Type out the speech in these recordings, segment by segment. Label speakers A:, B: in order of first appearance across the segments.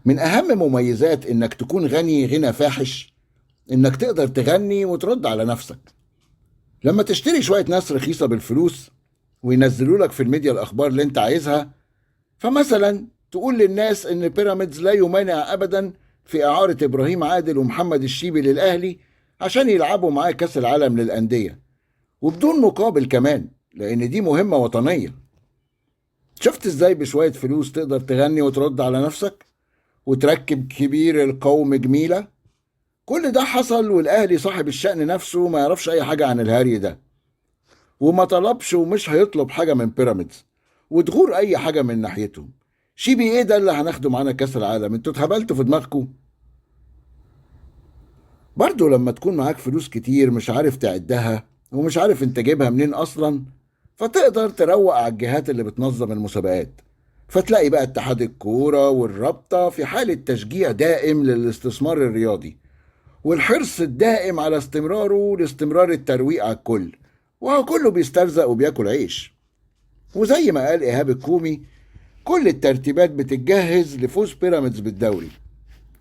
A: من أهم مميزات إنك تكون غني غنى فاحش إنك تقدر تغني وترد على نفسك. لما تشتري شوية ناس رخيصة بالفلوس وينزلوا لك في الميديا الأخبار اللي أنت عايزها، فمثلا تقول للناس إن بيراميدز لا يمانع أبدا في إعارة إبراهيم عادل ومحمد الشيبي للأهلي عشان يلعبوا معاه كأس العالم للأندية، وبدون مقابل كمان، لأن دي مهمة وطنية. شفت إزاي بشوية فلوس تقدر تغني وترد على نفسك وتركب كبير القوم جميلة؟ كل ده حصل والأهلي صاحب الشأن نفسه ما يعرفش أي حاجة عن الهري ده، وما طلبش ومش هيطلب حاجة من بيراميدز، وتغور أي حاجة من ناحيتهم. شيبي إيه ده اللي هناخده معانا كأس العالم؟ انتوا اتهبلتوا في دماغكم. برضو لما تكون معاك فلوس كتير مش عارف تعدها ومش عارف انت جايبها منين أصلا، فتقدر تروق على الجهات اللي بتنظم المسابقات، فتلاقي بقى اتحاد الكورة والرابطة في حالة تشجيع دائم للاستثمار الرياضي، والحرص الدائم على استمراره لاستمرار الترويق على الكل، وهو كله بيسترزق وبياكل عيش. وزي ما قال إيهاب الكومي، كل الترتيبات بتتجهز لفوز بيراميدز بالدوري.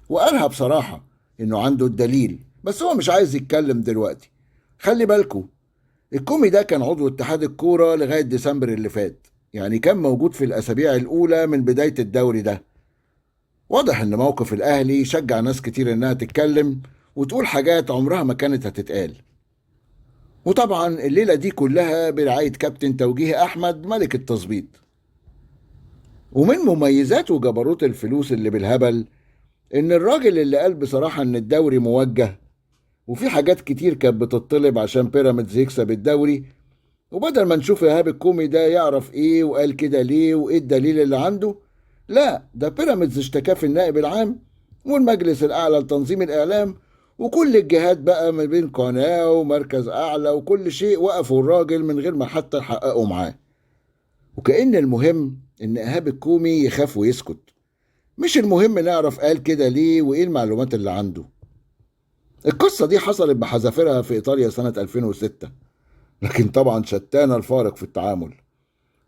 A: وقالها بصراحة إنه عنده الدليل، بس هو مش عايز يتكلم دلوقتي. خلي بالكو، الكومي ده كان عضو اتحاد الكورة لغاية ديسمبر اللي فات، يعني كان موجود في الأسابيع الأولى من بداية الدوري ده. واضح إن موقف الأهلي شجع ناس كتير إنها تتكلم وتقول حاجات عمرها ما كانت هتتقال. وطبعا الليلة دي كلها برعاية كابتن توجيه أحمد ملك التظبيط. ومن مميزات وجبروت الفلوس اللي بالهبل إن الراجل اللي قال بصراحة إن الدوري موجه، وفي حاجات كتير كانت بتطلب عشان بيراميدز يكسب الدوري، وبدل ما نشوف إيهاب الكومي ده يعرف إيه وقال كده ليه وإيه الدليل اللي عنده، لا، ده بيراميدز اشتكاه في النائب العام والمجلس الأعلى لتنظيم الإعلام، وكل الجهات بقى ما بين قناة ومركز أعلى وكل شيء وقفوا الراجل من غير ما حتى يحققوا معاه. وكأن المهم إن إيهاب الكومي يخاف ويسكت، مش المهم نعرف قال كده ليه وإيه المعلومات اللي عنده. القصة دي حصلت بحذافيرها في إيطاليا سنة 2006، لكن طبعا شتان الفارق في التعامل.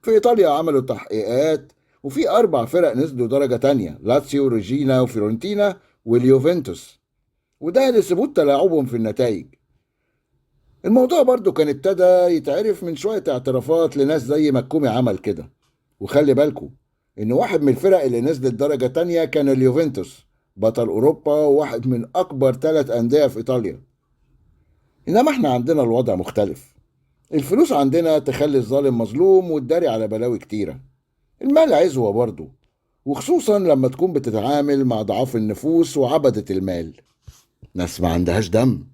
A: في إيطاليا عملوا تحقيقات وفي 4 فرق نزلوا درجة تانية: لاتسيو ريجينا وفيورنتينا واليوفنتوس، وده لثبوت تلاعبهم في النتائج. الموضوع برضو كان ابتدى يتعرف من شوية اعترافات لناس زي ما الكومي عمل كده. وخلي بالكو إن واحد من الفرق اللي نزلت درجة تانية كان اليوفنتوس، بطل أوروبا وواحد من أكبر 3 أندية في إيطاليا. إنما إحنا عندنا الوضع مختلف. الفلوس عندنا تخلي الظالم مظلوم وتداري على بلاوي كتيرة. المال عزوة برضو، وخصوصا لما تكون بتتعامل مع ضعاف النفوس وعبدة المال، ناس ما عندهاش دم.